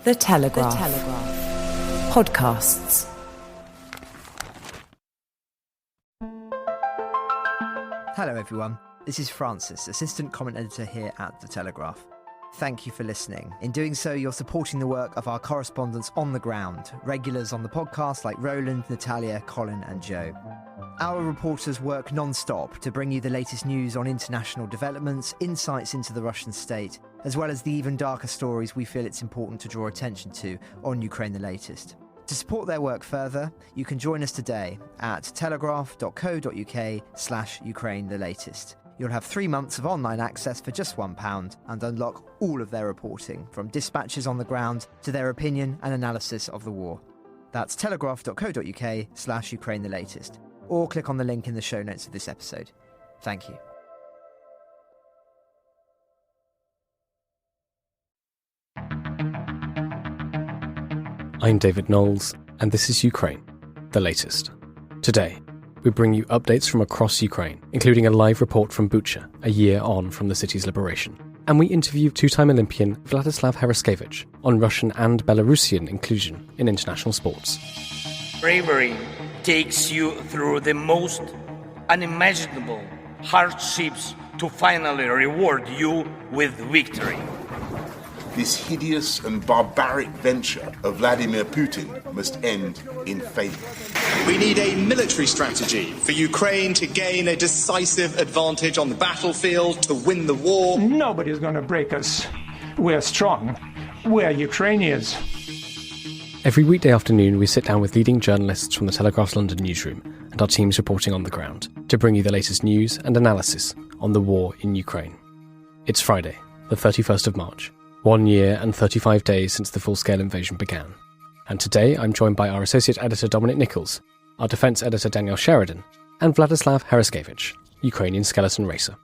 The Telegraph. The Telegraph. Podcasts. Hello everyone, this is Francis, Assistant Comment Editor here at The Telegraph. Thank you for listening. In doing so, you're supporting the work of our correspondents on the ground, regulars on the podcast like Roland, Natalia, Colin and Joe. Our reporters work non-stop to bring you the latest news on international developments, insights into the Russian state, as well as the even darker stories we feel it's important to draw attention to on Ukraine the latest. To support their work further, you can join us today at telegraph.co.uk/Ukraine the latest. You'll have 3 months of online access for just £1 and unlock all of their reporting, from dispatches on the ground to their opinion and analysis of the war. That's telegraph.co.uk/Ukraine the latest. Or click on the link in the show notes of this episode. Thank you. I'm David Knowles, and this is Ukraine, the latest. Today, we bring you updates from across Ukraine, including a live report from Bucha, a year on from the city's liberation. And we interview two-time Olympian Vladyslav Heraskevych on Russian and Belarusian inclusion in international sports. Bravery takes you through the most unimaginable hardships to finally reward you with victory. This hideous and barbaric venture of Vladimir Putin must end in failure. We need a military strategy for Ukraine to gain a decisive advantage on the battlefield, to win the war. Nobody's going to break us. We're strong. We're Ukrainians. Every weekday afternoon, we sit down with leading journalists from the Telegraph's London newsroom and our teams reporting on the ground to bring you the latest news and analysis on the war in Ukraine. It's Friday, the 31st of March, 1 year and 35 days since the full-scale invasion began. And today I'm joined by our Associate Editor Dominic Nichols, our Defence Editor Danielle Sheridan, and Vladyslav Heraskevych, Ukrainian skeleton racer.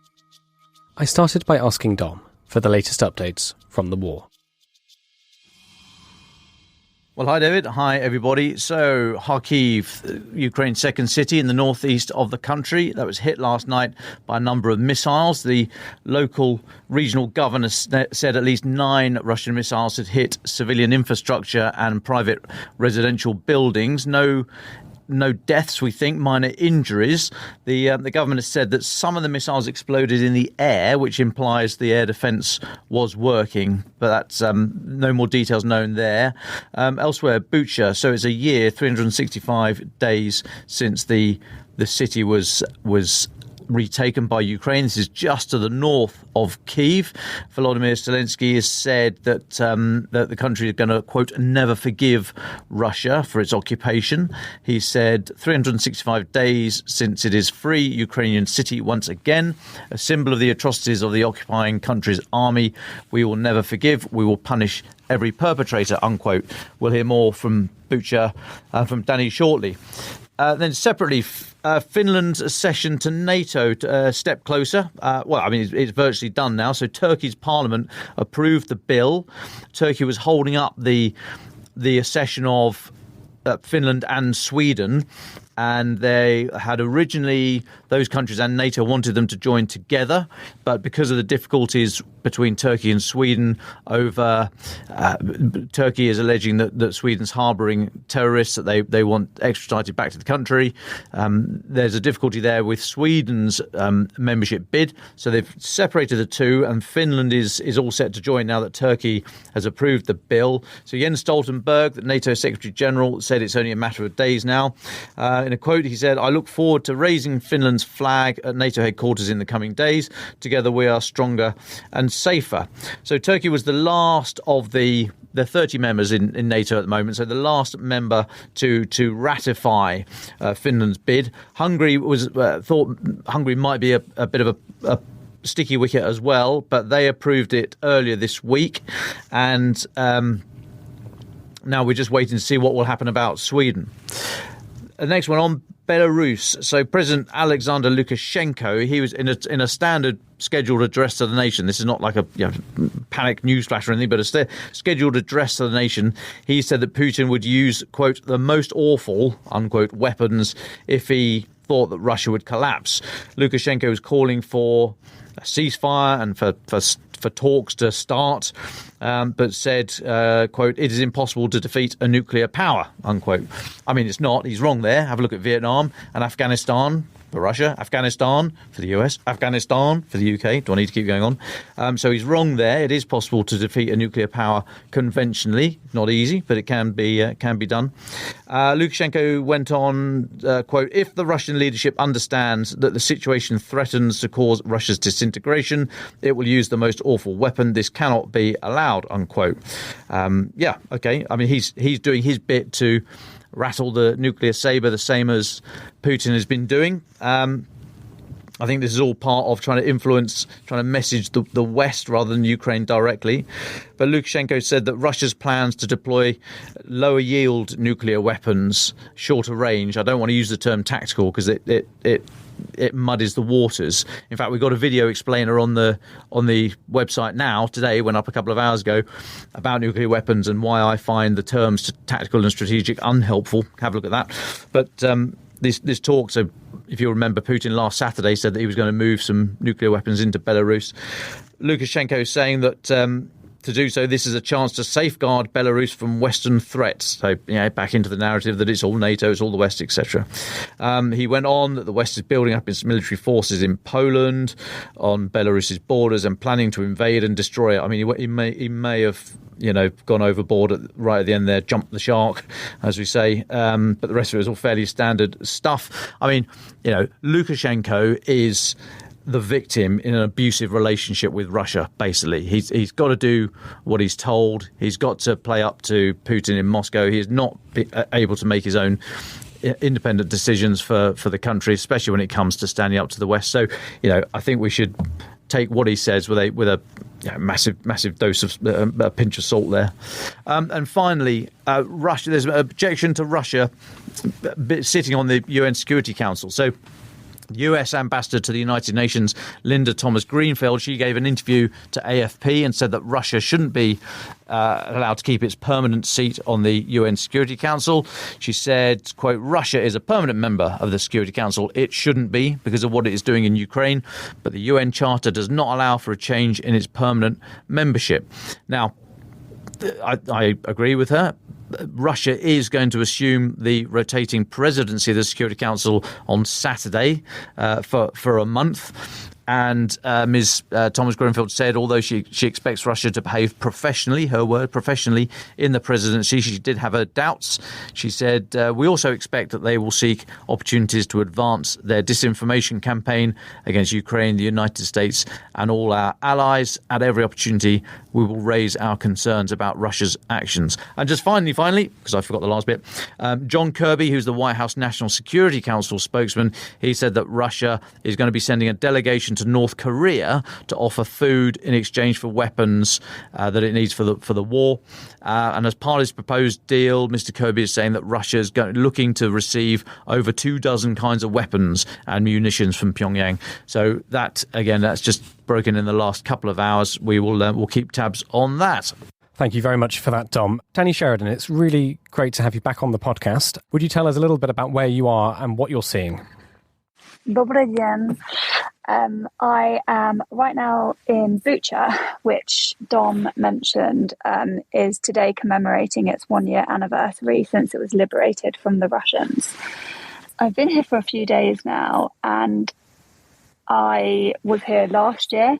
I started by asking Dom for the latest updates from the war. Well, hi, David. Hi, everybody. So, Kharkiv, Ukraine's second city in the northeast of the country, that was hit last night by a number of missiles. The local regional governor said at least 9 Russian missiles had hit civilian infrastructure and private residential buildings. No deaths, we think, minor injuries. The government has said that some of the missiles exploded in the air, which implies the air defence was working, but that's no more details known there. Elsewhere, Bucha, so it's a year, 365 days since the city was retaken by Ukraine. This is just to the north of Kyiv. Volodymyr Zelensky has said that the country is going to, quote, never forgive Russia for its occupation. He said 365 days since it is free Ukrainian city once again, a symbol of the atrocities of the occupying country's army. We will never forgive. We will punish every perpetrator, unquote. We'll hear more from Bucha from Danny shortly. Then separately, Finland's accession to NATO a step closer. It's virtually done now. So Turkey's parliament approved the bill. Turkey was holding up the accession of Finland and Sweden. And they had originally, those countries and NATO wanted them to join together. But because of the difficulties between Turkey and Sweden over, Turkey is alleging that Sweden's harbouring terrorists, that they want extradited back to the country. There's a difficulty there with Sweden's membership bid. So they've separated the two, and Finland is all set to join now that Turkey has approved the bill. So Jens Stoltenberg, the NATO Secretary General, said it's only a matter of days now. In a quote, he said, "I look forward to raising Finland's flag at NATO headquarters in the coming days. Together we are stronger and safer." So Turkey was the last of the 30 members in NATO at the moment, so the last member to ratify Finland's bid. Hungary was thought Hungary might be a bit of a sticky wicket as well, but they approved it earlier this week. And now we're just waiting to see what will happen about Sweden. The next one on Belarus. So President Alexander Lukashenko, he was in a standard scheduled address to the nation. This is not like a panic newsflash or anything, but a scheduled address to the nation. He said that Putin would use, quote, the most awful, unquote, weapons if he thought that Russia would collapse. Lukashenko was calling for a ceasefire and for talks to start. but said, quote, "It is impossible to defeat a nuclear power," unquote. I mean, it's not. He's wrong there. Have a look at Vietnam and Afghanistan for Russia, Afghanistan for the US, Afghanistan for the UK. Do I need to keep going on? So he's wrong there. It is possible to defeat a nuclear power conventionally. Not easy, but it can be done. Lukashenko went on, quote, "If the Russian leadership understands that the situation threatens to cause Russia's disintegration, it will use the most awful weapon. This cannot be allowed," unquote. Yeah, okay. I mean, he's doing his bit to rattle the nuclear sabre, the same as Putin has been doing. I think this is all part of trying to message the West rather than Ukraine directly. But Lukashenko said that Russia's plans to deploy lower yield nuclear weapons, shorter range, I don't want to use the term tactical because it muddies the waters. In fact, we've got a video explainer on the website now, today, went up a couple of hours ago, about nuclear weapons and why I find the terms tactical and strategic unhelpful. Have a look at that. But this talk, so if you remember, Putin last Saturday said that he was going to move some nuclear weapons into Belarus. Lukashenko is saying that to do so, this is a chance to safeguard Belarus from Western threats. So, back into the narrative that it's all NATO, it's all the West, etc. He went on that the West is building up its military forces in Poland, on Belarus's borders, and planning to invade and destroy it. I mean, he may have gone overboard right at the end there, jumped the shark, as we say. But the rest of it is all fairly standard stuff. I mean, Lukashenko is the victim in an abusive relationship with Russia, basically. He's got to do what he's told. He's got to play up to Putin in Moscow. He is not able to make his own independent decisions for the country, especially when it comes to standing up to the West. So, I think we should take what he says with a massive dose of a pinch of salt there. And finally, Russia. There's an objection to Russia sitting on the UN Security Council. So, US Ambassador to the United Nations, Linda Thomas-Greenfield, she gave an interview to AFP and said that Russia shouldn't be allowed to keep its permanent seat on the UN Security Council. She said, quote, "Russia is a permanent member of the Security Council. It shouldn't be because of what it is doing in Ukraine, but the UN Charter does not allow for a change in its permanent membership." Now, I agree with her. Russia is going to assume the rotating presidency of the Security Council on Saturday for a month. And Ms. Thomas-Greenfield said, although she expects Russia to behave professionally, her word, professionally, in the presidency, she did have her doubts. She said, "We also expect that they will seek opportunities to advance their disinformation campaign against Ukraine, the United States, and all our allies. At every opportunity, we will raise our concerns about Russia's actions." And just finally, because I forgot the last bit, John Kirby, who's the White House National Security Council spokesman, he said that Russia is going to be sending a delegation to North Korea to offer food in exchange for weapons that it needs for the war. And as part of his proposed deal, Mr. Kirby is saying that Russia is looking to receive over 24 kinds of weapons and munitions from Pyongyang. So that's just broken in the last couple of hours. We'll keep tabs on that. Thank you very much for that, Dom. Danny Sheridan, it's really great to have you back on the podcast. Would you tell us a little bit about where you are and what you're seeing? Dobry dzień. I am right now in Bucha, which Dom mentioned is today commemorating its 1-year anniversary since it was liberated from the Russians. I've been here for a few days now, and I was here last year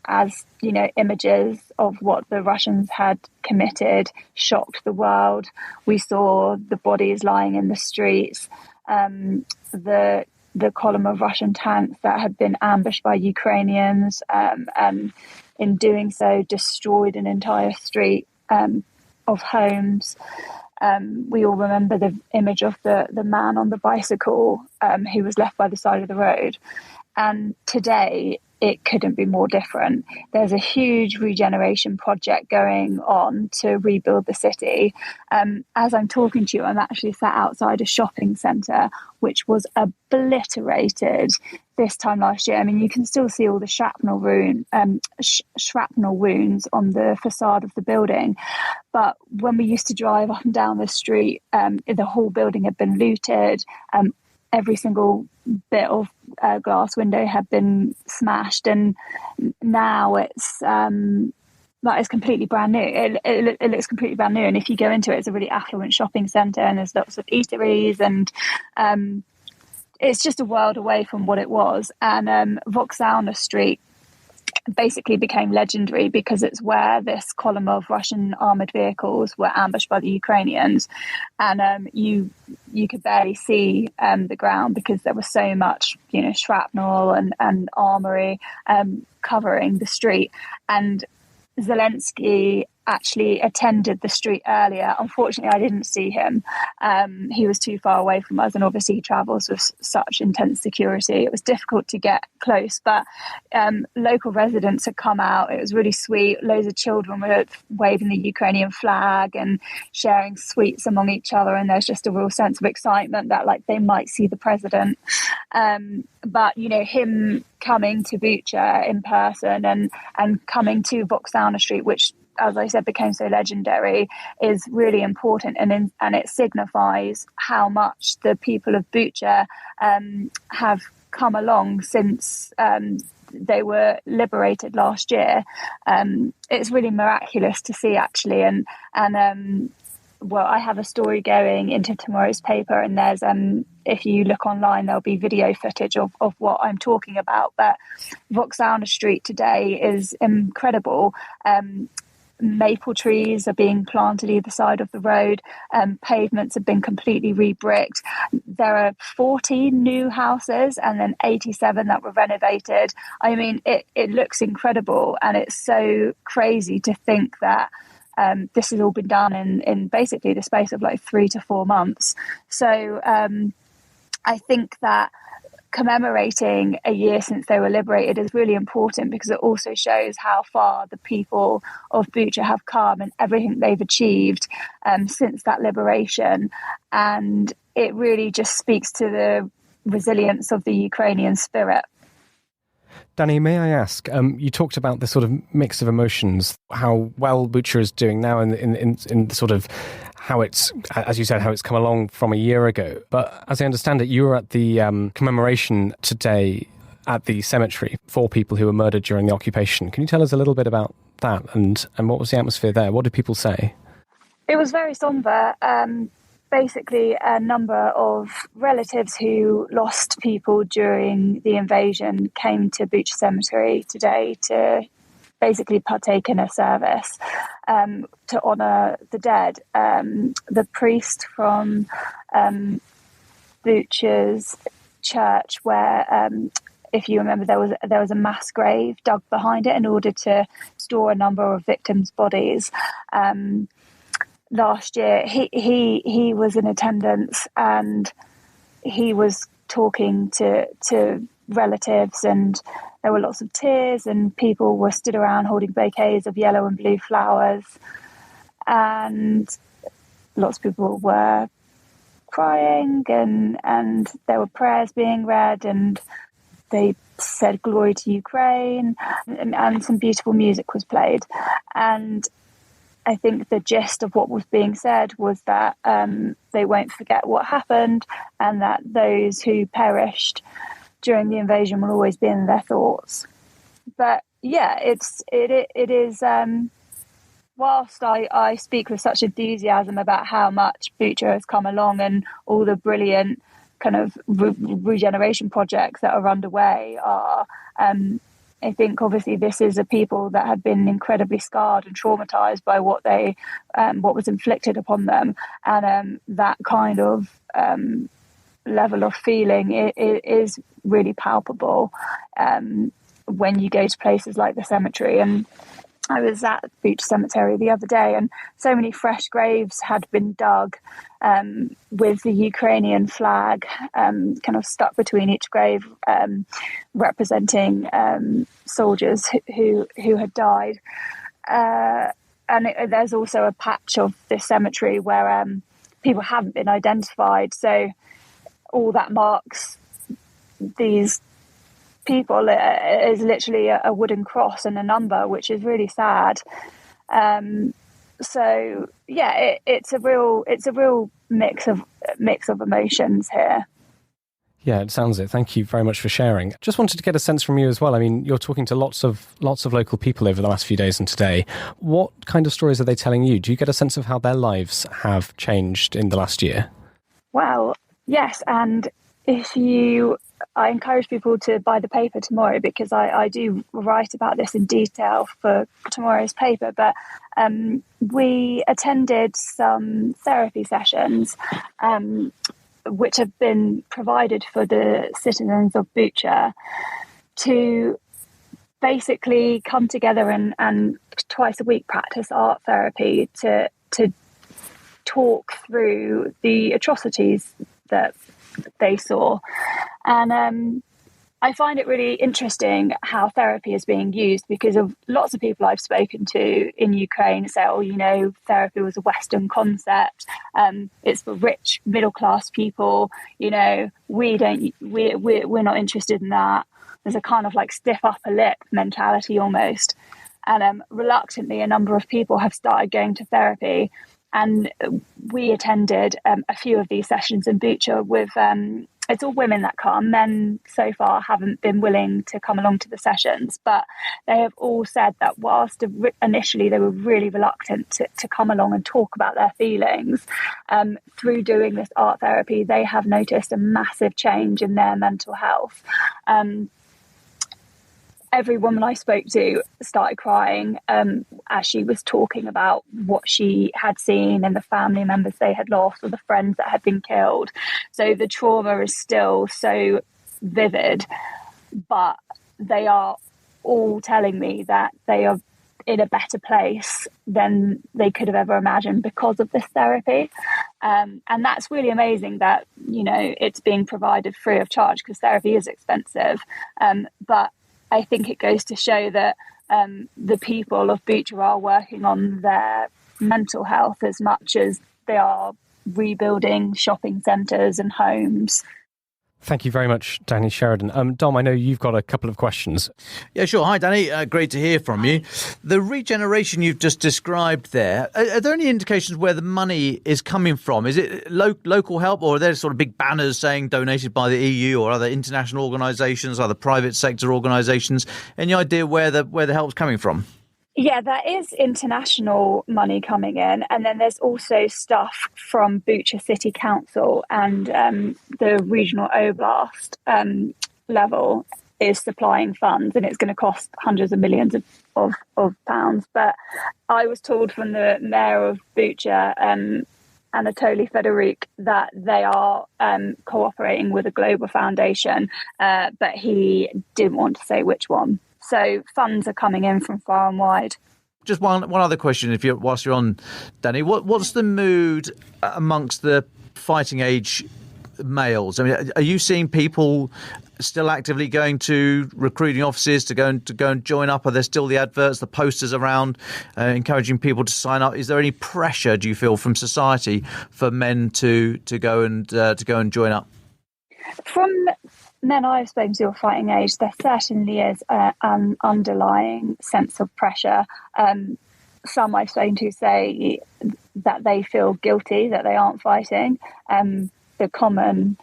as, images of what the Russians had committed shocked the world. We saw the bodies lying in the streets, the column of Russian tanks that had been ambushed by Ukrainians, and in doing so destroyed an entire street of homes. We all remember the image of the man on the bicycle who was left by the side of the road. And today, it couldn't be more different. There's a huge regeneration project going on to rebuild the city. As I'm talking to you, I'm actually sat outside a shopping centre, which was obliterated this time last year. I mean, you can still see all the shrapnel wounds on the facade of the building. But when we used to drive up and down the street, the whole building had been looted. Every single bit of glass window had been smashed, and now it's that is completely brand new. It looks completely brand new, and if you go into it, it's a really affluent shopping centre, and there's lots of eateries, and it's just a world away from what it was. And Vokzalna Street basically became legendary because it's where this column of Russian armoured vehicles were ambushed by the Ukrainians, and you could barely see the ground because there was so much, shrapnel and armoury covering the street. And Zelensky actually attended the street earlier. Unfortunately, I didn't see him. He was too far away from us, and obviously he travels with such intense security. It was difficult to get close, but local residents had come out. It was really sweet. Loads of children were waving the Ukrainian flag and sharing sweets among each other, and there's just a real sense of excitement that they might see the president. But him coming to Bucha in person and coming to Vokzalna Street, which, as I said, became so legendary, is really important, and it signifies how much the people of Bucha have come along since they were liberated last year. It's really miraculous to see, actually, and well, I have a story going into tomorrow's paper, and there's if you look online, there'll be video footage of what I'm talking about. But Vokzalna Street today is incredible. Maple trees are being planted either side of the road. Pavements have been completely re-bricked. There are 14 new houses and then 87 that were renovated. I mean, it looks incredible, and it's so crazy to think that this has all been done in basically the space of 3 to 4 months. So I think that commemorating a year since they were liberated is really important, because it also shows how far the people of Bucha have come and everything they've achieved since that liberation. And it really just speaks to the resilience of the Ukrainian spirit. Danny, may I ask, you talked about the sort of mix of emotions, how well Bucha is doing now in sort of how it's, as you said, how it's come along from a year ago. But as I understand it, you were at the commemoration today at the cemetery for people who were murdered during the occupation. Can you tell us a little bit about that and what was the atmosphere there? What did people say? It was very sombre. Basically, a number of relatives who lost people during the invasion came to Bucha Cemetery today to basically partake in a service to honour the dead. The priest from Bucha's church, where if you remember, there was a mass grave dug behind it in order to store a number of victims' bodies. Last year, he was in attendance, and he was talking to relatives, and there were lots of tears, and people were stood around holding bouquets of yellow and blue flowers, and lots of people were crying, and there were prayers being read, and they said glory to Ukraine, and some beautiful music was played. And I think the gist of what was being said was that they won't forget what happened, and that those who perished during the invasion will always be in their thoughts. But yeah, it is. Whilst I speak with such enthusiasm about how much Bucha has come along and all the brilliant kind of regeneration projects that are underway are. I think obviously this is a people that had been incredibly scarred and traumatized by what was inflicted upon them, and that kind of level of feeling is really palpable when you go to places like the cemetery. And I was at Bucha Cemetery the other day, and so many fresh graves had been dug with the Ukrainian flag kind of stuck between each grave, representing soldiers who had died. And there's also a patch of this cemetery where people haven't been identified. So all that marks these people is literally a wooden cross and a number, which is really sad. So yeah, it's a real mix of emotions here. Yeah, it sounds it. Thank you very much for sharing. Just wanted to get a sense from you as well. I mean, you're talking to lots of local people over the last few days and today. What kind of stories are they telling you? Do you get a sense of how their lives have changed in the last year? Well, yes, and I encourage people to buy the paper tomorrow, because I do write about this in detail for tomorrow's paper. But we attended some therapy sessions which have been provided for the citizens of Bucha to basically come together and twice a week practice art therapy to talk through the atrocities that they saw. And I find it really interesting how therapy is being used, because of lots of people I've spoken to in Ukraine say, therapy was a Western concept. It's for rich middle class people. We're not interested in that. There's a kind of like stiff upper lip mentality almost. And reluctantly, a number of people have started going to therapy. And we attended a few of these sessions in Bucha with, it's all women that come. Men so far haven't been willing to come along to the sessions, but they have all said that whilst initially they were really reluctant to come along and talk about their feelings, through doing this art therapy, they have noticed a massive change in their mental health. Every woman I spoke to started crying as she was talking about what she had seen and the family members they had lost or the friends that had been killed. So the trauma is still so vivid, but they are all telling me that they are in a better place than they could have ever imagined because of this therapy. And that's really amazing that, it's being provided free of charge, because therapy is expensive. But I think it goes to show that the people of Bucha are working on their mental health as much as they are rebuilding shopping centres and homes. Thank you very much, Danny Sheridan. Dom, I know you've got a couple of questions. Yeah, sure. Hi, Danny. Great to hear from you. The regeneration you've just described there, are there any indications where the money is coming from? Is it local help, or are there sort of big banners saying donated by the EU or other international organisations, other private sector organisations? Any idea where the help's coming from? Yeah, there is international money coming in, and then there's also stuff from Bucha City Council and the regional oblast level is supplying funds, and it's going to cost hundreds of millions of pounds. But I was told from the mayor of Bucha, Rhetoric, that they are cooperating with a global foundation, but he didn't want to say which one. So funds are coming in from far and wide. Just one other question, whilst you're on, Danny. What's the mood amongst the fighting age males? I mean, are you seeing people still actively going to recruiting offices to go and join up? Are there still the adverts, the posters around, encouraging people to sign up? Is there any pressure, do you feel, from society for men to go and join up? From men I've spoken to of fighting age, there certainly is an underlying sense of pressure. Some I've spoken to say that they feel guilty that they aren't fighting. The common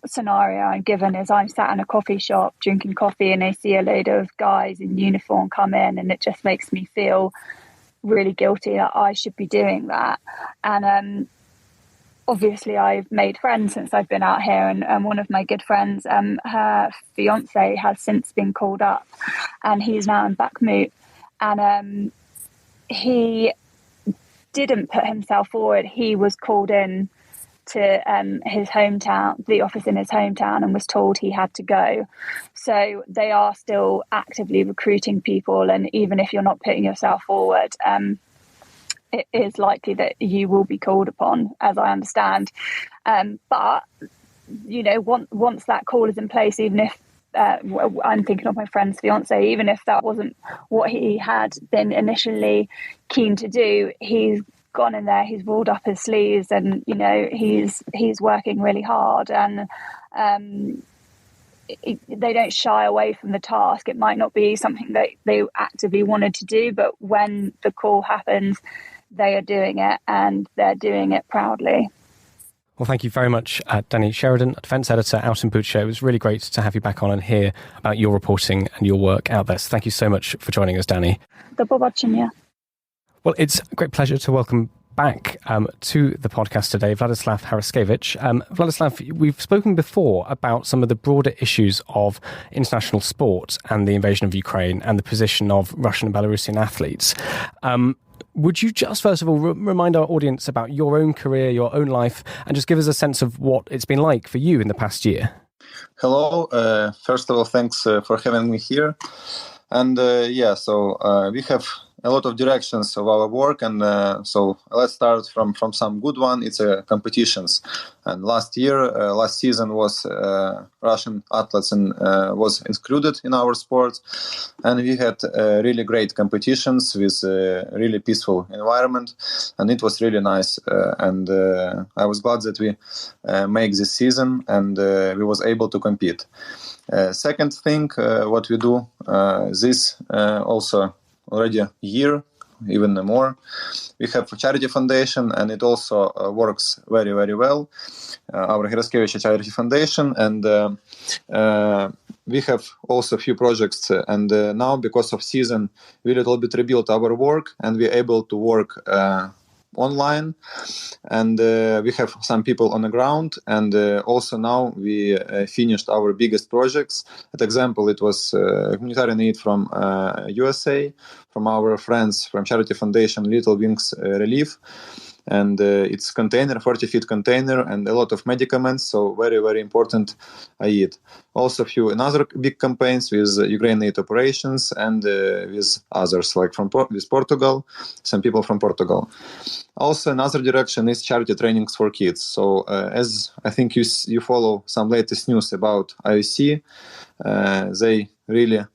scenario I'm given is I'm sat in a coffee shop drinking coffee and I see a load of guys in uniform come in, and it just makes me feel really guilty that I should be doing that. And obviously, I've made friends since I've been out here, and one of my good friends, her fiance has since been called up, and he's now in Bakhmut, and he didn't put himself forward. He was called in to his hometown, the office in his hometown, and was told he had to go. So they are still actively recruiting people, and even if you're not putting yourself forward, it is likely that you will be called upon, as I understand. But, once that call is in place, even if I'm thinking of my friend's fiance, even if that wasn't what he had been initially keen to do, he's gone in there, he's rolled up his sleeves, and, he's working really hard. And they don't shy away from the task. It might not be something that they actively wanted to do, but when the call happens, they are doing it, and they're doing it proudly. Well, thank you very much, Danny Sheridan, Defence Editor out in Bucha. It was really great to have you back on and hear about your reporting and your work out there. So thank you so much for joining us, Danny. Do powodzenia. Well, it's a great pleasure to welcome back to the podcast today Vladyslav Heraskevych. Vladyslav, we've spoken before about some of the broader issues of international sport and the invasion of Ukraine and the position of Russian and Belarusian athletes. Would you just, first of all, remind our audience about your own career, your own life, and just give us a sense of what it's been like for you in the past year? Hello. First of all, thanks for having me here. And we have a lot of directions of our work, and so let's start from some good one. It's competitions, and last season was Russian athletes and was included in our sport, and we had really great competitions with a really peaceful environment, and it was really nice. And I was glad that we make this season and we was able to compete. Second thing, what we do this also already a year, even more. We have a charity foundation, and it also works very, very well. Our Heraskevych Charity Foundation, and we have also a few projects. And now, because of season, we little bit rebuilt our work, and we're able to work online, and we have some people on the ground, and also now we finished our biggest projects. For example, it was humanitarian aid from USA, from our friends from Charity Foundation Little Wings Relief, and it's 40-feet container, and a lot of medicaments, so very, very important aid. Also a few another big campaigns with Ukrainian aid operations and with others, like with Portugal, some people from Portugal. Also another direction is charity trainings for kids. So as I think you follow some latest news about IOC, they really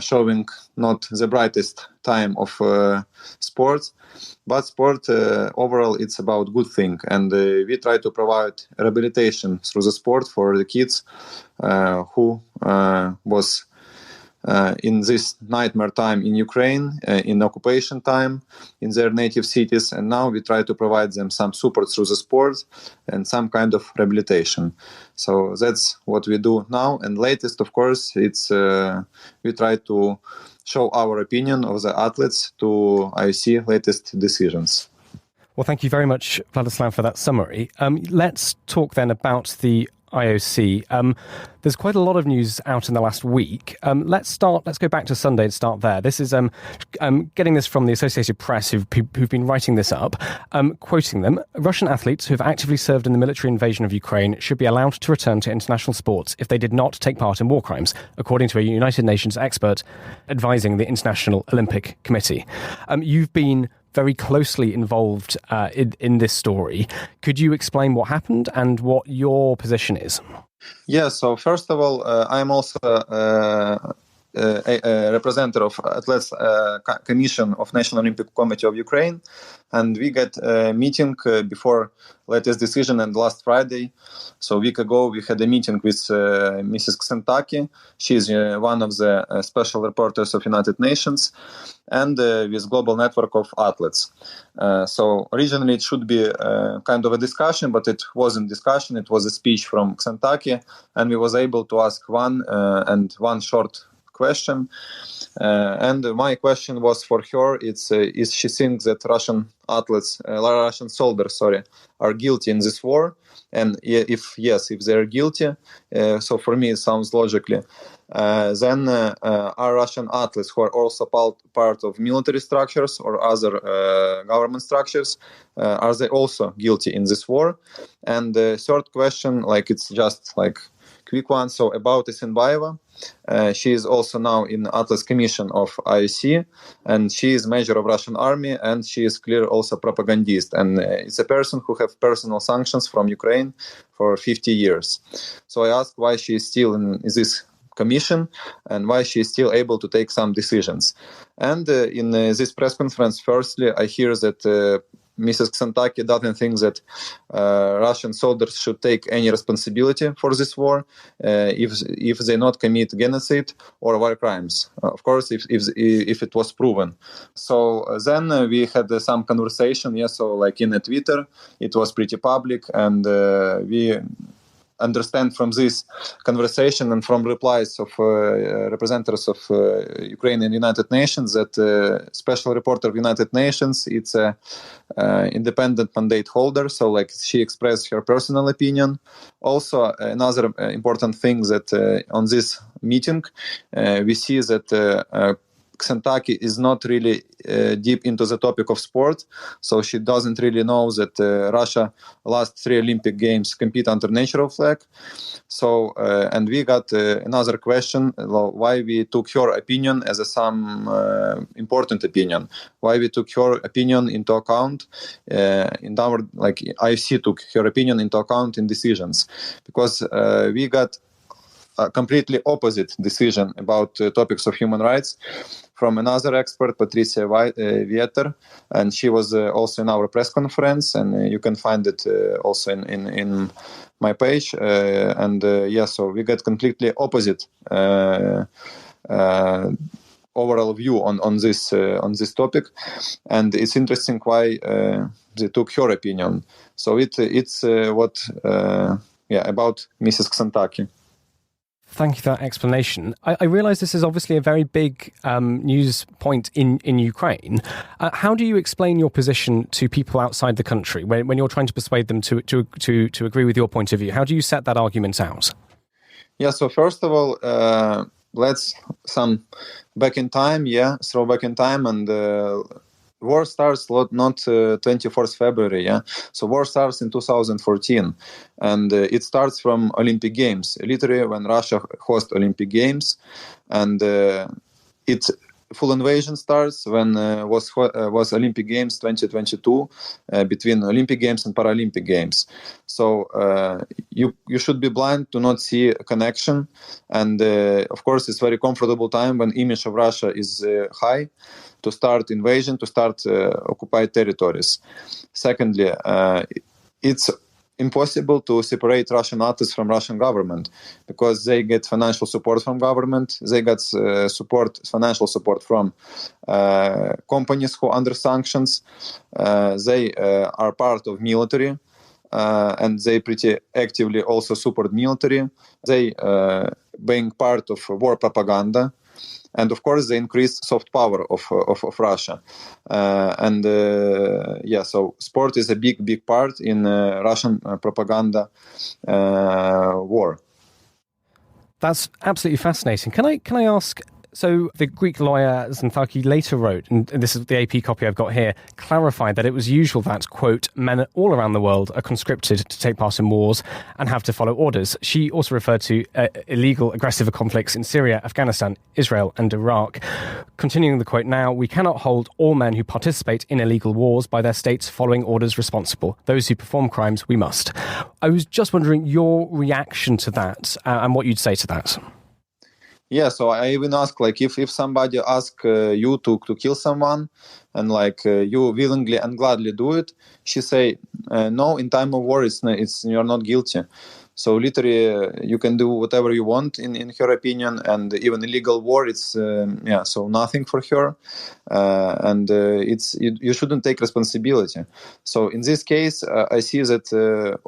showing not the brightest time of sports, but sport overall it's about good thing, and we try to provide rehabilitation through the sport for the kids who was in this nightmare time in Ukraine, in occupation time, in their native cities, and now we try to provide them some support through the sport and some kind of rehabilitation. So that's what we do now. And latest, of course, it's we try to show our opinion of the athletes to IOC latest decisions. Well, thank you very much, Vladyslav, for that summary. Let's talk then about the IOC. There's quite a lot of news out in the last week. Let's go back to Sunday and start there. This is getting this from the Associated Press, who've been writing this up, quoting them. Russian athletes who have actively served in the military invasion of Ukraine should be allowed to return to international sports if they did not take part in war crimes, according to a United Nations expert advising the International Olympic Committee. You've been very closely involved in this story. Could you explain what happened and what your position is? Yeah, so first of all, I'm also a representative of Athletes Commission of National Olympic Committee of Ukraine, and we got a meeting before latest decision, and last Friday, so a week ago, we had a meeting with Mrs. Ksentaki. She's one of the special reporters of United Nations, and with global network of athletes. So originally it should be kind of a discussion, but it wasn't discussion. It was a speech from Ksentaki, and we was able to ask one short question. And my question was for her. It's is she thinks that Russian soldiers, are guilty in this war? And if yes, if they're guilty, so for me it sounds logically. Then are Russian athletes who are also part of military structures or other government structures, are they also guilty in this war? And the third question, it's just quick one. So about Isinbayeva, she is also now in Athletes Commission of IOC, and she is major of Russian army, and she is clear also propagandist. And it's a person who have personal sanctions from Ukraine for 50 years. So I asked why she is still in this commission and why she is still able to take some decisions. And in this press conference, firstly, I hear that Mrs. Ksantaki doesn't think that Russian soldiers should take any responsibility for this war if they not commit genocide or war crimes. Of course, if it was proven. So then we had some conversation. So like in Twitter, it was pretty public, and we understand from this conversation and from replies of representatives of Ukraine and United Nations that special reporter of United Nations, it's a independent mandate holder, so like she expressed her personal opinion. Also, another important thing that on this meeting we see that Ksantaki is not really deep into the topic of sport, so she doesn't really know that Russia last 3 Olympic Games compete under natural flag. So, and we got another question: why we took her opinion as some important opinion? Why we took her opinion into account? In our IFC took her opinion into account in decisions, because we got a completely opposite decision about topics of human rights from another expert, Patricia Vieter, and she was also in our press conference, and you can find it also in my page. So we got completely opposite overall view on this topic, and it's interesting why they took her opinion. So it's about Mrs. Ksantaki. Thank you for that explanation. I realise this is obviously a very big news point in Ukraine. How do you explain your position to people outside the country when you're trying to persuade them to agree with your point of view? How do you set that argument out? Yeah, so first of all, let's throw back in time, and war starts not 24th February, So war starts in 2014, and it starts from Olympic Games, literally when Russia hosts Olympic Games, and its full invasion starts when was Olympic Games 2022 between Olympic Games and Paralympic Games. So you should be blind to not see a connection, and of course it's very comfortable time when image of Russia is high to start invasion, to start occupied territories. Secondly, it's impossible to separate Russian artists from Russian government, because they get financial support from government, they get financial support from companies who are under sanctions, they are part of military, and they pretty actively also support military, they being part of war propaganda, and of course, they increased soft power of Russia. So sport is a big part in Russian propaganda war. That's absolutely fascinating. Can I ask? So the Greek lawyer Xanthaki later wrote, and this is the AP copy I've got here, clarified that it was usual that, quote, men all around the world are conscripted to take part in wars and have to follow orders. She also referred to illegal aggressive conflicts in Syria, Afghanistan, Israel and Iraq. Continuing the quote now, we cannot hold all men who participate in illegal wars by their states following orders responsible. Those who perform crimes, we must. I was just wondering your reaction to that and what you'd say to that. Yeah, so I even ask, if somebody asks you to kill someone, and you willingly and gladly do it, she say, no, in time of war, you're not guilty. So literally, you can do whatever you want in her opinion, and even illegal war, it's so nothing for her, and you shouldn't take responsibility. So in this case, I see that.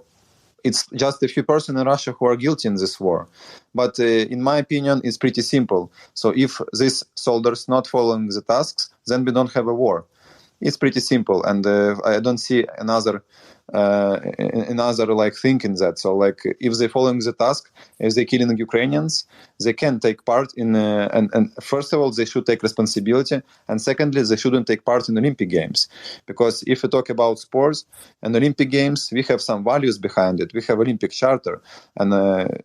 It's just a few persons in Russia who are guilty in this war. But in my opinion, it's pretty simple. So if these soldiers not following the tasks, then we don't have a war. It's pretty simple. And I don't see another thing in that. So if they're following the task, if they're killing Ukrainians, they can take part in, and first of all, they should take responsibility. And secondly, they shouldn't take part in Olympic Games. Because if we talk about sports and Olympic Games, we have some values behind it. We have Olympic Charter. And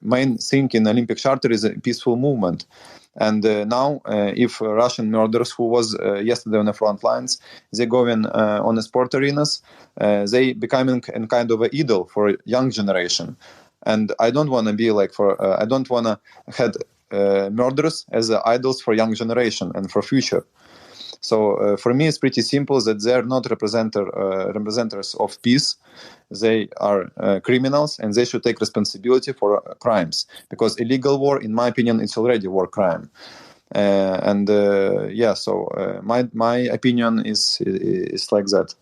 main thing in Olympic Charter is a peaceful movement. And now, if Russian murderers who was yesterday on the front lines, they going on the sport arenas, they becoming a kind of an idol for a young generation. And I don't want to be I don't want to have murderers as idols for young generation and for future. So for me, it's pretty simple that they are not representatives of peace. They are criminals, and they should take responsibility for crimes. Because illegal war, in my opinion, it's already war crime. So my opinion is like that.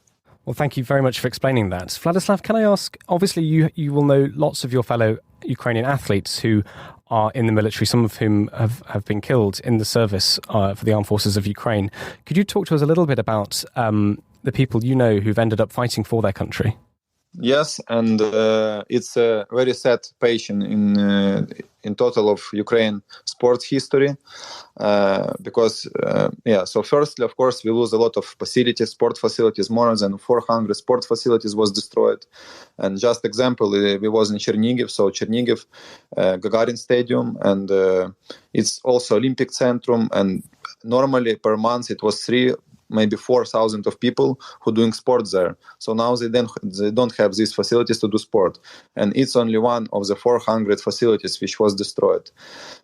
Well, thank you very much for explaining that. Vladyslav, can I ask, obviously you will know lots of your fellow Ukrainian athletes who are in the military, some of whom have been killed in the service for the armed forces of Ukraine. Could you talk to us a little bit about the people you know who've ended up fighting for their country? Yes, and it's a very sad page in total of Ukraine sports history, because So firstly, of course, we lose a lot of facilities, sport facilities. More than 400 sport facilities was destroyed. And just example, we was in Chernihiv, so Chernihiv, Gagarin Stadium, and it's also Olympic Centrum. And normally per month it was 4,000 of people who doing sport there. So now they don't have these facilities to do sport. And it's only one of the 400 facilities which was destroyed.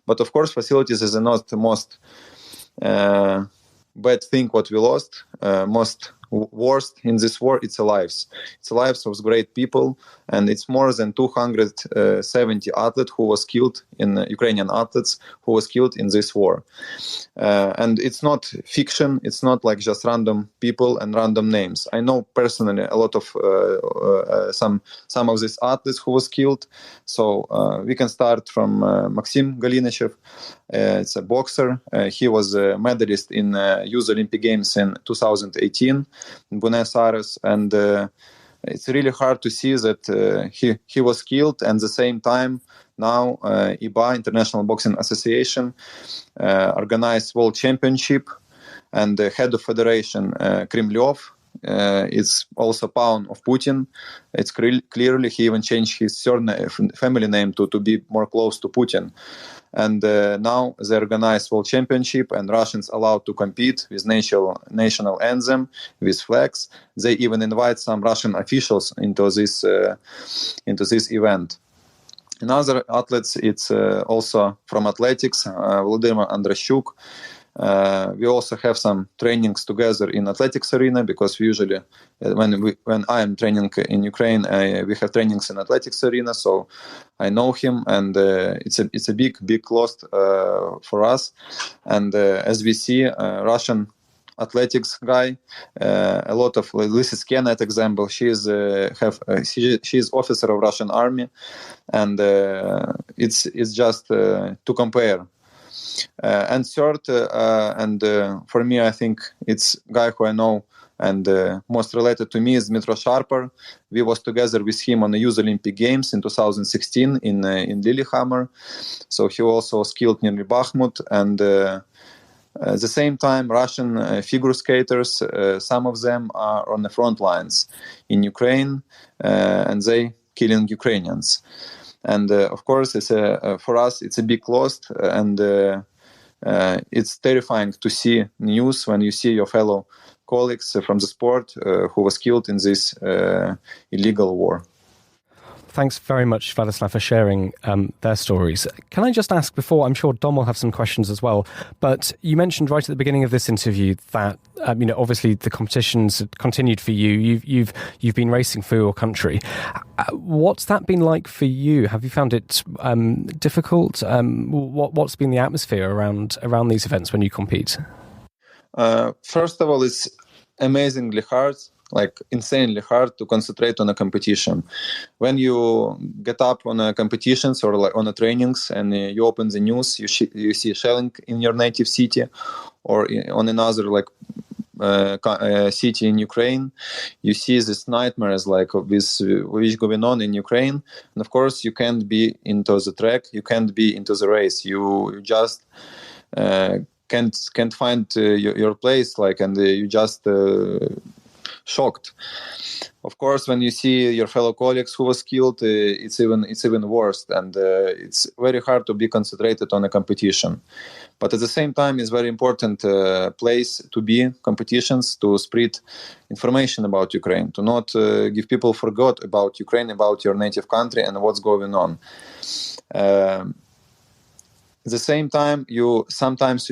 But of course, facilities is not the most bad thing what we lost. Most worst in this war, it's lives. It's lives of great people, and it's more than 270 athletes who was killed Ukrainian athletes who was killed in this war. And it's not fiction. It's not like just random people and random names. I know personally a lot of some of these athletes who was killed. So we can start from Maxim Galinachev. It's a boxer. He was a medalist in Youth Olympic Games in 2018 in Buenos Aires, and it's really hard to see that he was killed. And at the same time, now IBA, International Boxing Association, organized World Championship, and the head of federation, Kremlyov, is also pawn of Putin. It's clearly he even changed his surname, family name to be more close to Putin. And now they organize World Championship, and Russians allowed to compete with national anthem, with flags. They even invite some Russian officials into this event. In other athletes, it's also from athletics, Vladimir Andrashchuk. We also have some trainings together in athletics arena, because we usually, when I am training in Ukraine, we have trainings in athletics arena. So I know him, and it's a big loss for us. And as we see, Russian athletics guy, a lot of Lysis Kenet example. She is officer of Russian army, and it's just to compare. And third, for me, I think it's guy who I know and most related to me is Dmitro Sharper. We was together with him on the Youth Olympic Games in 2016 in Lillehammer. So he also was killed near Bakhmut. And at the same time, Russian figure skaters, some of them are on the front lines in Ukraine, and they killing Ukrainians. And of course, it's for us, it's a big loss, and it's terrifying to see news when you see your fellow colleagues from the sport who was killed in this illegal war. Thanks very much, Vladyslav, for sharing their stories. Can I just ask before, I'm sure Dom will have some questions as well, but you mentioned right at the beginning of this interview that, obviously the competitions continued for you. You've been racing for your country. What's that been like for you? Have you found it difficult? What's been the atmosphere around these events when you compete? First of all, it's amazingly hard. Like insanely hard to concentrate on a competition. When you get up on a competitions or like on a trainings and you open the news, you see shelling in your native city or on another city in Ukraine. You see these nightmares like which going on in Ukraine, and of course you can't be into the track, you can't be into the race. You just can't find your place, and you just. Shocked. Of course, when you see your fellow colleagues who was killed, it's even worse, and it's very hard to be concentrated on a competition. But at the same time, it's very important place to be competitions to spread information about Ukraine, to not give people forgot about Ukraine, about your native country and what's going on. At the same time, you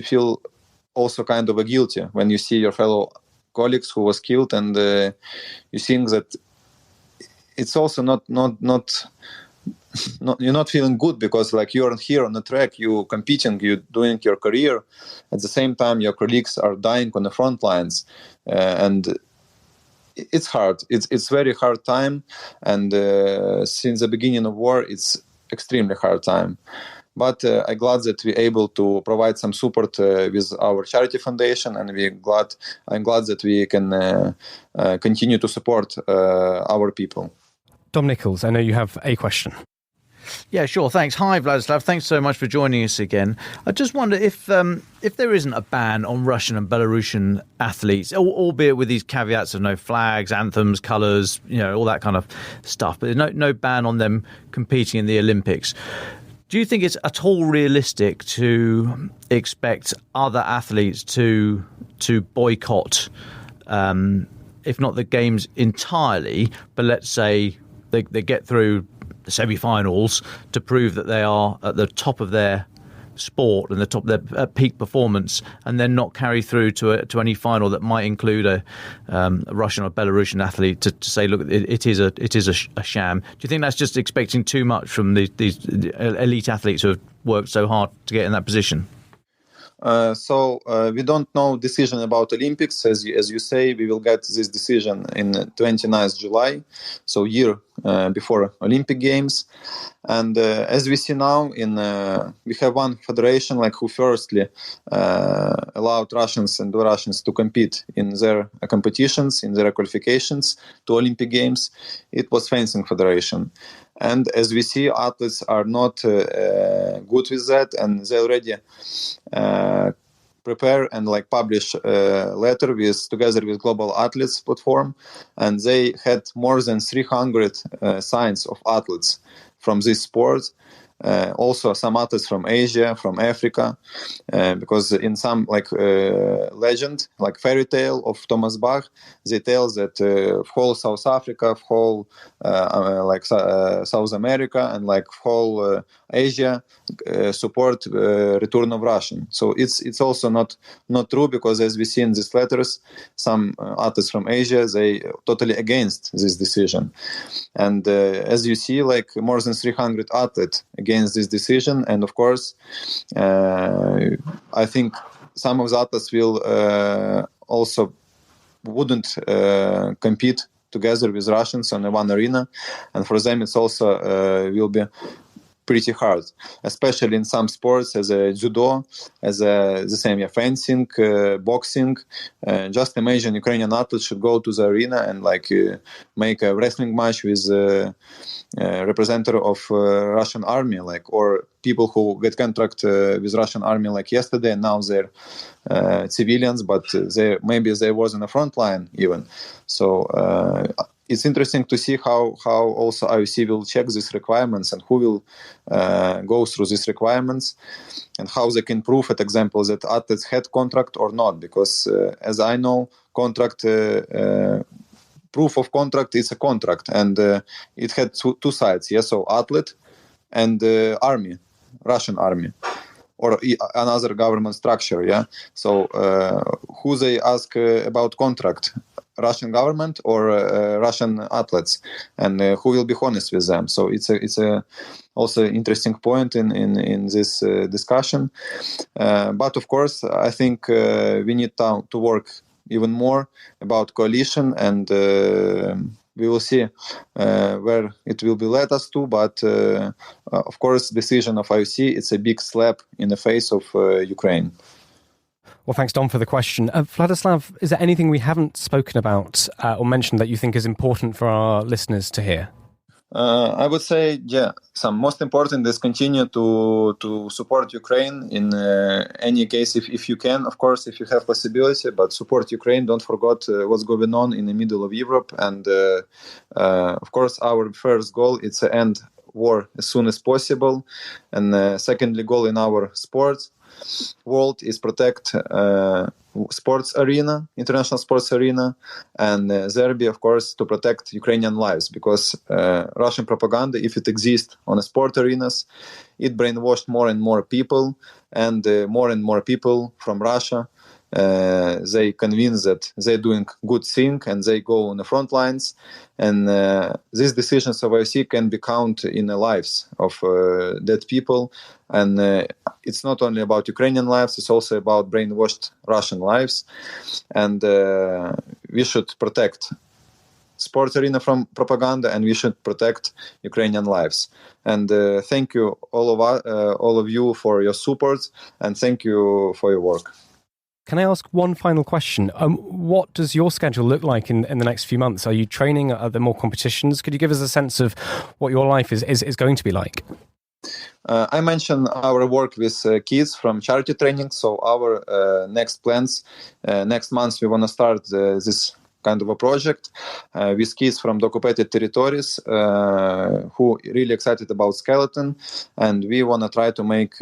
feel also kind of a guilty when you see your fellow colleagues who was killed, and you think that it's also not you're not feeling good, because like you're here on the track, you competing, you doing your career. At the same time, your colleagues are dying on the front lines, and it's hard. It's very hard time, and since the beginning of war, it's extremely hard time. But I'm glad that we're able to provide some support with our charity foundation, and I'm glad that we can continue to support our people. Dom Nichols, I know you have a question. Yeah, sure. Thanks. Hi, Vladyslav. Thanks so much for joining us again. I just wonder if there isn't a ban on Russian and Belarusian athletes, albeit with these caveats of no flags, anthems, colours, all that kind of stuff, but there's no ban on them competing in the Olympics. Do you think it's at all realistic to expect other athletes to boycott, if not the Games entirely, but let's say they get through the semi-finals to prove that they are at the top of their sport and the top of their peak performance, and then not carry through to any final that might include a Russian or Belarusian athlete to say, look, it is a sham? Do you think that's just expecting too much from these elite athletes who have worked so hard to get in that position? So we don't know decision about Olympics. As you say, we will get this decision in 29th July, so year before Olympic Games. And as we see now, we have one federation who firstly allowed Russians and Belarusians to compete in their competitions, in their qualifications to Olympic Games. It was fencing federation. And as we see, athletes are not good with that, and they already prepare and publish a letter together with Global Athletes platform, and they had more than 300 signs of athletes from this sport. Also some athletes from Asia, from Africa, because in some legend, fairy tale of Thomas Bach, they tell that whole South Africa, whole South America, and whole Asia support return of Russian. So it's also not true, because as we see in these letters, some athletes from Asia, they totally against this decision. And as you see, more than 300 athletes against this decision, and of course, I think some of the athletes will also wouldn't compete together with Russians on one arena, and for them it's also will be pretty hard, especially in some sports as a judo, as the same fencing, boxing. Just imagine Ukrainian athletes should go to the arena and make a wrestling match with representative of Russian army, or people who get contract with Russian army yesterday, and now they're civilians, but maybe they was in the front line even. So it's interesting to see how also IOC will check these requirements, and who will go through these requirements, and how they can prove, for example, that athletes had contract or not. Because as I know, contract proof of contract is a contract, and it had two sides. Yes, so athlete and army, Russian army, or another government structure. Yeah. So who they ask about contract? Russian government or Russian athletes, and who will be honest with them? So it's a also interesting point in this discussion. But of course, I think we need to work even more about coalition, and we will see where it will be led us to. But of course, decision of IOC, it's a big slap in the face of Ukraine. Well, thanks, Dom, for the question. Vladyslav, is there anything we haven't spoken about or mentioned that you think is important for our listeners to hear? I would say, some most important is continue to support Ukraine in any case, if you can, of course, if you have possibility, but support Ukraine. Don't forget what's going on in the middle of Europe. And of course, our first goal is to end war as soon as possible. And secondly, goal in our sports world is protect sports arena, international sports arena, and there be, of course, to protect Ukrainian lives, because Russian propaganda, if it exists on the sport arenas, it brainwashed more and more people, and more people from Russia they convince that they're doing good thing and they go on the front lines. And these decisions of IOC can be counted in the lives of dead people. And it's not only about Ukrainian lives, it's also about brainwashed Russian lives. And we should protect sports arena from propaganda, and we should protect Ukrainian lives. And thank you, all of you, for your support, and thank you for your work. Can I ask one final question? What does your schedule look like in the next few months? Are you training? Are there more competitions? Could you give us a sense of what your life is going to be like? I mentioned our work with kids from charity training. So our next plans, next month we want to start this kind of a project with kids from the occupied territories who really excited about skeleton, and we want to try to make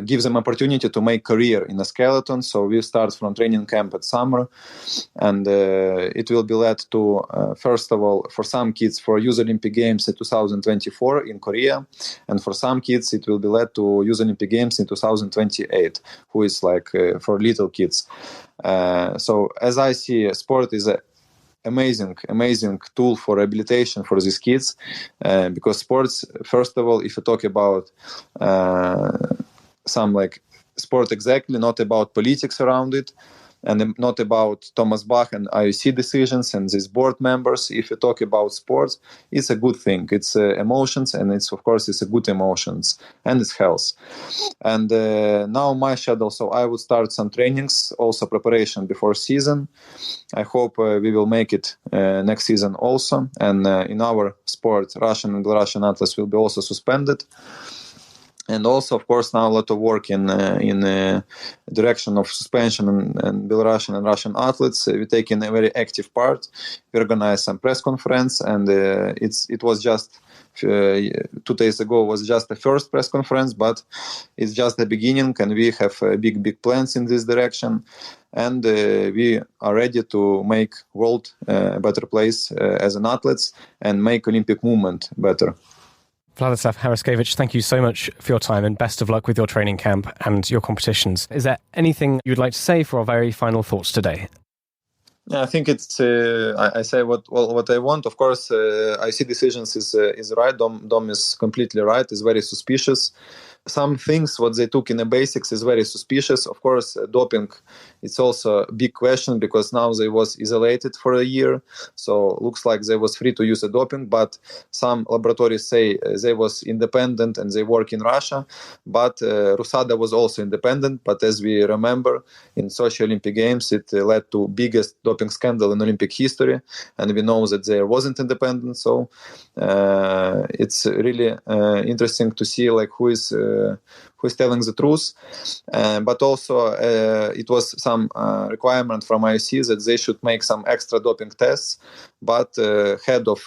give them opportunity to make career in a skeleton. So we start from training camp at summer, and it will be led to first of all for some kids for Youth Olympic Games in 2024 in Korea, and for some kids it will be led to Youth Olympic Games in 2028, who is like for little kids. So as I see, sport is a amazing tool for rehabilitation for these kids, because sports, first of all, if you talk about some like sport exactly, not about politics around it, and not about Thomas Bach and IOC decisions and these board members. If you talk about sports, it's a good thing. It's emotions, and it's of course it's a good emotions, and it's health. And now my schedule, so I would start some trainings, also preparation before season. I hope we will make it next season also. And in our sport, Russian and Belarusian athletes will be also suspended. And also, of course, now a lot of work in direction of suspension and Belarusian and Russian athletes. We take in a very active part. We organize some press conference, and it was just 2 days ago was just the first press conference, but it's just the beginning, and we have big plans in this direction. And we are ready to make world a better place as an athletes and make Olympic movement better. Vladyslav Heraskevych, thank you so much for your time and best of luck with your training camp and your competitions. Is there anything you'd like to say for our very final thoughts today? I think it's. I say what I want. Of course, I see decisions is right. Dom is completely right. It's very suspicious. Some things what they took in the basics is very suspicious. Of course, doping, it's also a big question, because now they was isolated for a year, so looks like they was free to use the doping. But some laboratories say they was independent and they work in Russia. But Rusada was also independent. But as we remember, in Sochi Olympic Games, it led to biggest doping scandal in Olympic history, and we know that there wasn't independent. So it's really interesting to see like who is telling the truth, but also it was some requirement from IOC that they should make some extra doping tests, but head of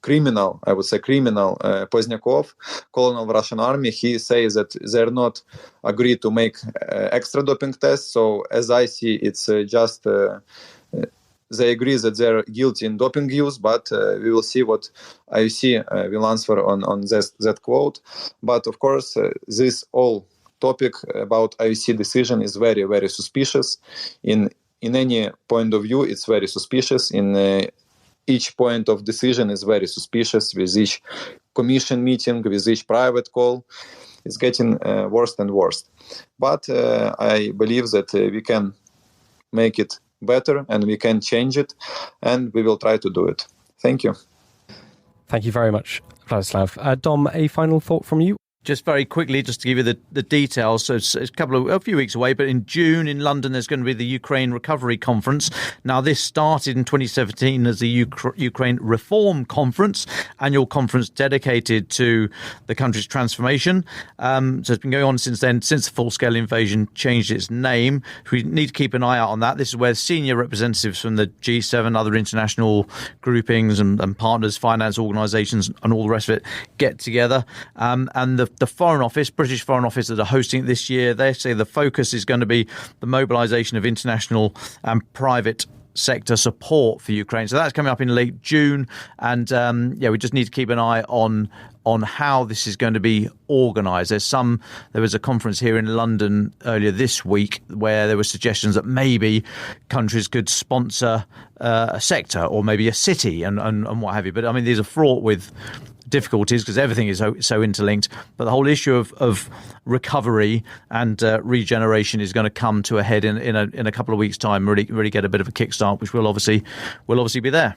criminal Pozdnyakov, colonel of Russian army, he says that they're not agreed to make extra doping tests. So as I see, it's just they agree that they're guilty in doping use, but we will see what IOC will answer on that quote. But of course, this whole topic about IOC decision is very, very suspicious. In any point of view, it's very suspicious. In each point of decision is very suspicious. With each commission meeting, with each private call, it's getting worse and worse. But I believe that we can make it better, and we can change it, and we will try to do it. Thank you. Thank you very much, Vladyslav. Dom, a final thought from you? Just very quickly, just to give you the details. So it's a few weeks away, but in June in London, there's going to be the Ukraine Recovery Conference. Now, this started in 2017 as the Ukraine Reform Conference, annual conference dedicated to the country's transformation. So it's been going on since then, since the full-scale invasion changed its name. We need to keep an eye out on that. This is where senior representatives from the G7, other international groupings and partners, finance organisations and all the rest of it get together. And the Foreign Office, British Foreign Office, that are hosting it this year, they say the focus is going to be the mobilisation of international and private sector support for Ukraine. So that's coming up in late June. And we just need to keep an eye on how this is going to be organised. There was a conference here in London earlier this week where there were suggestions that maybe countries could sponsor a sector or maybe a city and what have you. But I mean, these are fraught with difficulties because everything is so interlinked. But the whole issue of recovery and regeneration is going to come to a head in a couple of weeks' time. Really get a bit of a kickstart, which will obviously be there.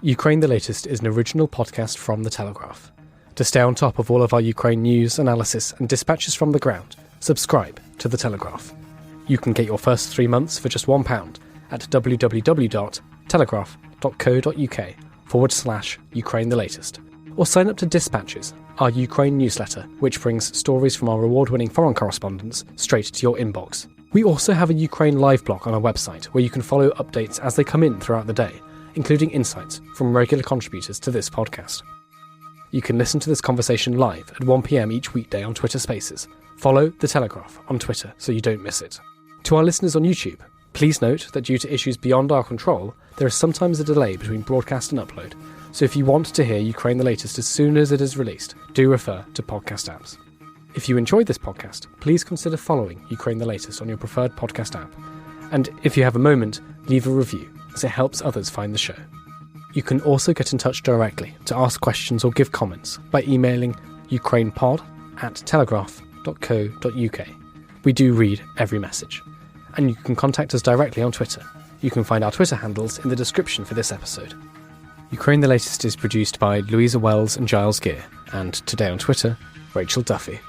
Ukraine the Latest is an original podcast from The Telegraph. To stay on top of all of our Ukraine news, analysis and dispatches from the ground, subscribe to The Telegraph. You can get your first 3 months for just £1 at www.telegraph.co.uk/Ukraine the Latest. Or sign up to Dispatches, our Ukraine newsletter, which brings stories from our award-winning foreign correspondents straight to your inbox. We also have a Ukraine live blog on our website where you can follow updates as they come in throughout the day, including insights from regular contributors to this podcast. You can listen to this conversation live at 1 p.m. each weekday on Twitter Spaces. Follow The Telegraph on Twitter so you don't miss it. To our listeners on YouTube, please note that due to issues beyond our control, there is sometimes a delay between broadcast and upload, so if you want to hear Ukraine the Latest as soon as it is released, do refer to podcast apps. If you enjoyed this podcast, please consider following Ukraine the Latest on your preferred podcast app. And if you have a moment, leave a review, as it helps others find the show. You can also get in touch directly to ask questions or give comments by emailing ukrainepod@telegraph.co.uk. We do read every message. And you can contact us directly on Twitter. You can find our Twitter handles in the description for this episode. Ukraine the Latest is produced by Louisa Wells and Giles Gear, and today on Twitter, Rachel Duffy.